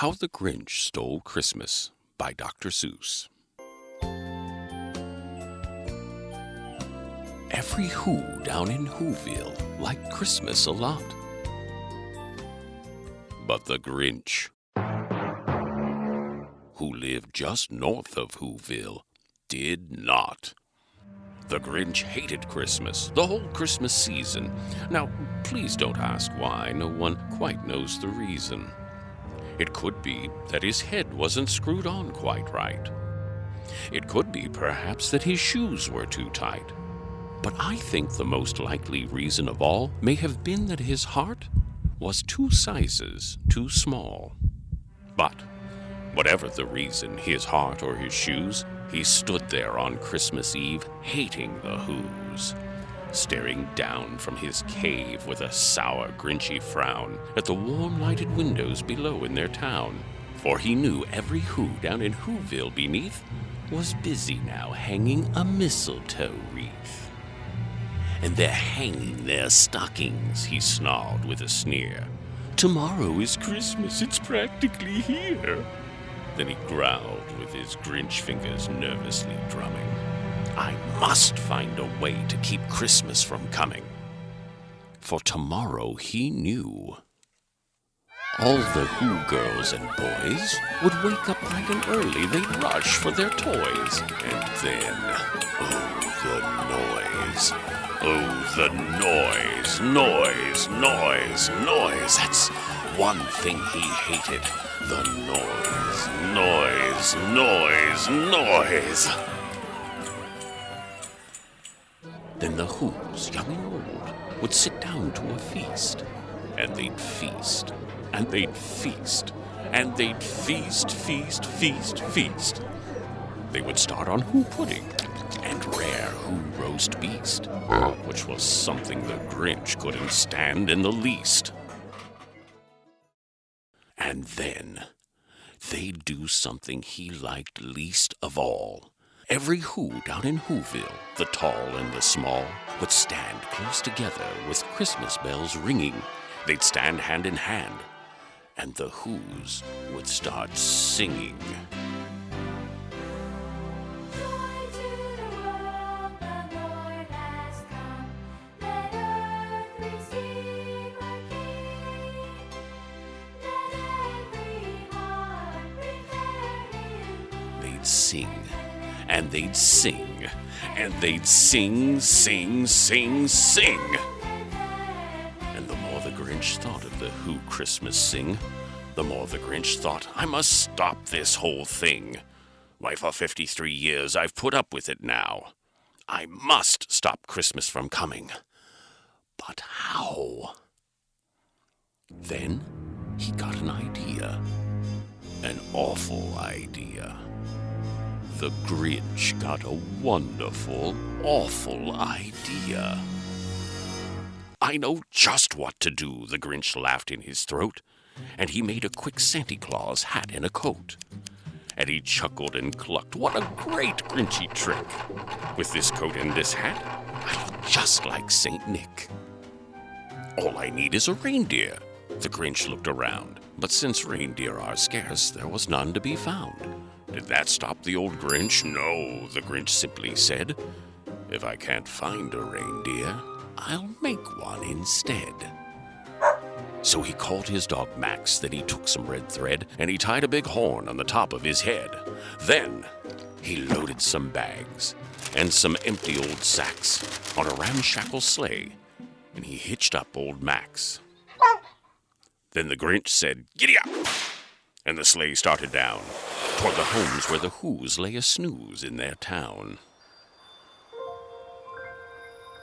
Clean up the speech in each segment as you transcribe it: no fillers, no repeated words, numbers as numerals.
How the Grinch Stole Christmas by Dr. Seuss. Every Who down in Whoville liked Christmas a lot. But the Grinch, who lived just north of Whoville, did not. The Grinch hated Christmas, the whole Christmas season. Now, please don't ask why. No one quite knows the reason. It could be that his head wasn't screwed on quite right. It could be, perhaps, that his shoes were too tight. But I think the most likely reason of all may have been that his heart was 2 sizes too small. But whatever the reason, his heart or his shoes, he stood there on Christmas Eve, hating the Whos, staring down from his cave with a sour, Grinchy frown at the warm lighted windows below in their town. For he knew every Who down in Whoville beneath was busy now hanging a mistletoe wreath. And they're hanging their stockings, he snarled with a sneer. Tomorrow is Christmas, it's practically here. Then he growled with his Grinch fingers nervously drumming. I must find a way to keep Christmas from coming. For tomorrow, he knew, all the Who girls and boys would wake up bright and early. They'd rush for their toys. And then, oh, the noise. Oh, the noise, noise, noise, noise. That's one thing he hated. The noise, noise, noise, noise. Then the Whos, young and old, would sit down to a feast. And they'd feast, and they'd feast, and they'd feast, feast, feast, feast. They would start on Who pudding and rare Who roast beast, which was something the Grinch couldn't stand in the least. And then they'd do something he liked least of all. Every Who down in Whoville, the tall and the small, would stand close together with Christmas bells ringing. They'd stand hand in hand, and the Whos would start singing. They'd sing, and they'd sing, and they'd sing, sing, sing, sing. And the more the Grinch thought of the Who Christmas sing, the more the Grinch thought, I must stop this whole thing. Why, for 53 years I've put up with it now. I must stop Christmas from coming. But how? Then he got an idea. An awful idea. The Grinch got a wonderful, awful idea. I know just what to do, the Grinch laughed in his throat, and he made a quick Santa Claus hat and a coat. And he chuckled and clucked, what a great Grinchy trick! With this coat and this hat, I look just like Saint Nick. All I need is a reindeer. The Grinch looked around, but since reindeer are scarce, there was none to be found. Did that stop the old Grinch? No, the Grinch simply said, if I can't find a reindeer, I'll make one instead. So he called his dog Max, then he took some red thread, and he tied a big horn on the top of his head. Then he loaded some bags and some empty old sacks on a ramshackle sleigh, and he hitched up old Max. Then the Grinch said, giddy up! And the sleigh started down toward the homes where the Whos lay a snooze in their town.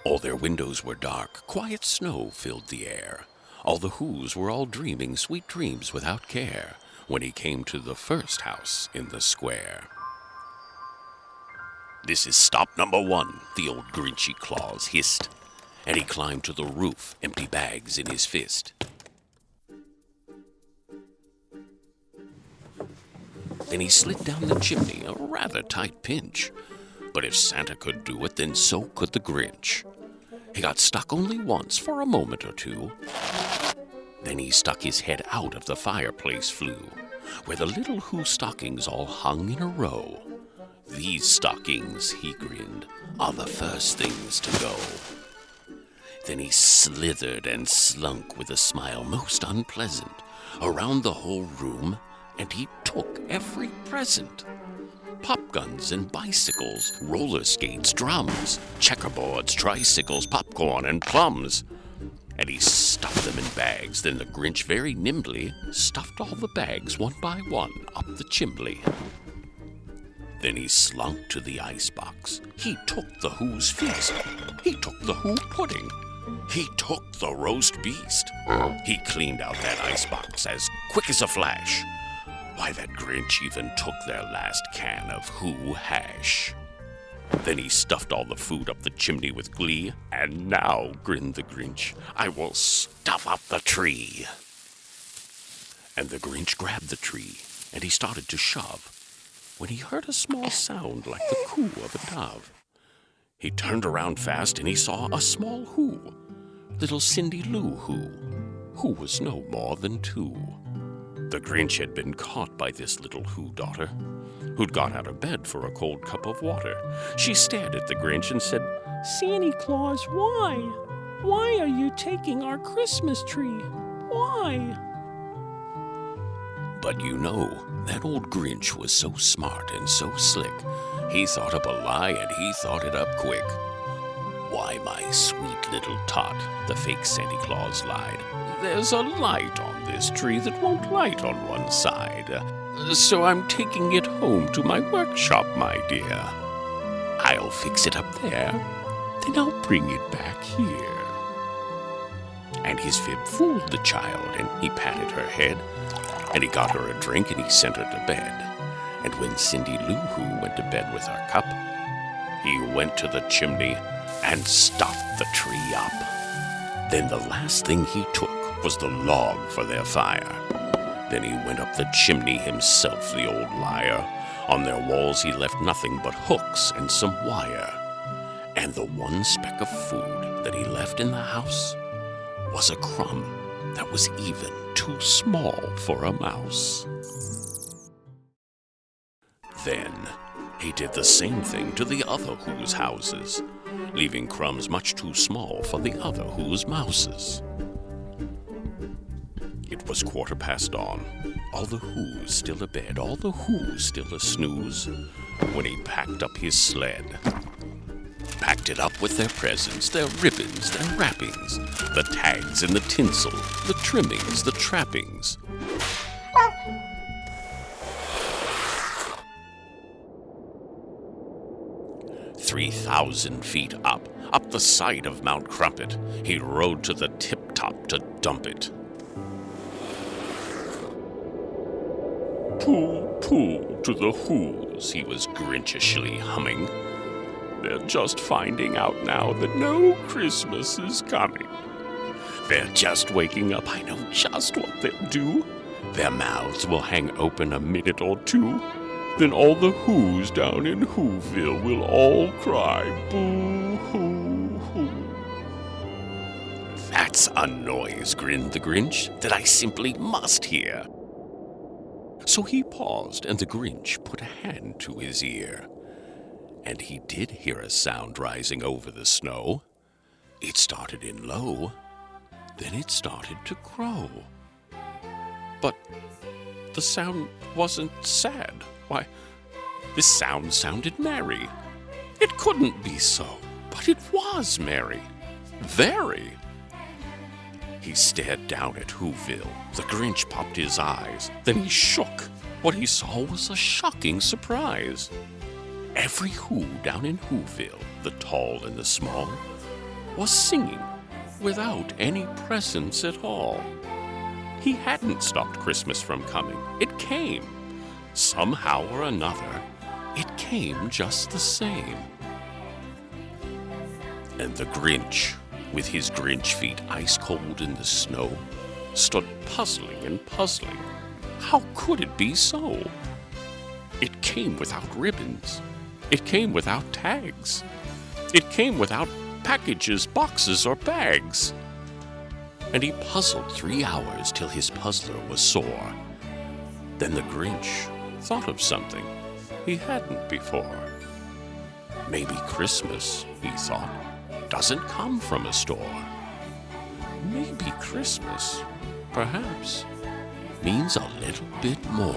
All their windows were dark, quiet snow filled the air. All the Whos were all dreaming sweet dreams without care when he came to the first house in the square. This is stop number 1, the old Grinchy Claus hissed, and he climbed to the roof, empty bags in his fist. Then he slid down the chimney, a rather tight pinch. But if Santa could do it, then so could the Grinch. He got stuck only once for a moment or two. Then he stuck his head out of the fireplace flue. where the little Who stockings all hung in a row. "These stockings," he grinned, "are the first things to go." Then he slithered and slunk with a smile most unpleasant around the whole room, and he took every present. Pop guns and bicycles, roller skates, drums, checkerboards, tricycles, popcorn, and plums. And he stuffed them in bags. Then the Grinch very nimbly stuffed all the bags one by one up the chimbley. Then he slunk to the icebox. He took the Who's feast. He took the Who pudding. He took the roast beast. He cleaned out that icebox as quick as a flash. Why, that Grinch even took their last can of Who hash. Then he stuffed all the food up the chimney with glee. "And now," grinned the Grinch, "I will stuff up the tree." And the Grinch grabbed the tree, and he started to shove, when he heard a small sound like the coo of a dove. He turned around fast, and he saw a small Who, little Cindy Lou Who was no more than 2. The Grinch had been caught by this little Who daughter, who'd got out of bed for a cold cup of water. She stared at the Grinch and said, "Santa Claus, why? Why are you taking our Christmas tree? Why?" But you know, that old Grinch was so smart and so slick. He thought up a lie, and he thought it up quick. "Why, my sweet little tot," the fake Santa Claus lied, "there's a light on this tree that won't light on one side. So I'm taking it home to my workshop, my dear. I'll fix it up there, then I'll bring it back here." And his fib fooled the child, and he patted her head, and he got her a drink, and he sent her to bed. And when Cindy Lou Who went to bed with her cup, he went to the chimney and stuffed the tree up. Then the last thing he took was the log for their fire. Then he went up the chimney himself, the old liar. On their walls he left nothing but hooks and some wire. And the one speck of food that he left in the house was a crumb that was even too small for a mouse. Then he did the same thing to the other Who's houses, leaving crumbs much too small for the other Who's mouses. It was 1:15 dawn, all the Who's still abed, all the Who's still a snooze, when he packed up his sled. Packed it up with their presents, their ribbons, their wrappings, the tags and the tinsel, the trimmings, the trappings. 3,000 feet up the side of Mount Crumpet, he rode to the tip-top to dump it. "Pooh, pooh to the Who's," he was Grinchishly humming. "They're just finding out now that no Christmas is coming. They're just waking up, I know just what they'll do. Their mouths will hang open a minute or two. Then all the Who's down in Whoville will all cry, boo-hoo-hoo." "That's a noise," grinned the Grinch, "that I simply must hear." So he paused, and the Grinch put a hand to his ear. And he did hear a sound rising over the snow. It started in low, then it started to grow. But the sound wasn't sad. Why, this sound sounded merry. It couldn't be so, but it was merry. Very. He stared down at Whoville. The Grinch popped his eyes. Then he shook. What he saw was a shocking surprise. Every Who down in Whoville, the tall and the small, was singing without any presents at all. He hadn't stopped Christmas from coming. It came. Somehow or another, it came just the same. And the Grinch, with his Grinch feet ice cold in the snow, stood puzzling and puzzling. How could it be so? It came without ribbons. It came without tags. It came without packages, boxes, or bags. And he puzzled 3 hours till his puzzler was sore. Then the Grinch thought of something he hadn't before. Maybe Christmas, he thought, doesn't come from a store. Maybe Christmas, perhaps, means a little bit more.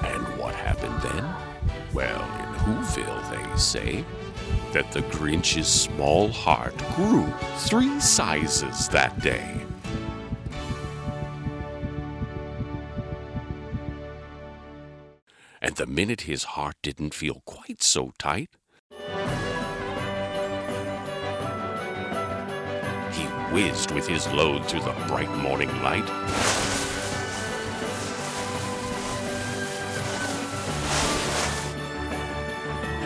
And what happened then? Well, in Whoville, they say that the Grinch's small heart grew 3 sizes that day. And the minute his heart didn't feel quite so tight, he whizzed with his load through the bright morning light.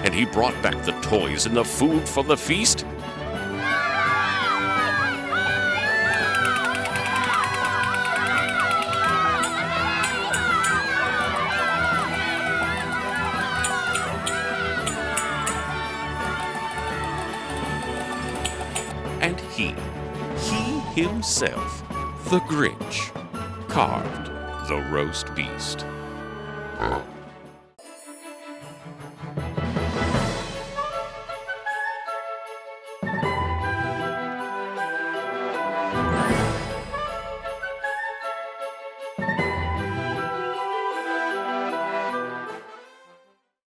And he brought back the toys and the food for the feast. And he himself, the Grinch, carved the roast beast.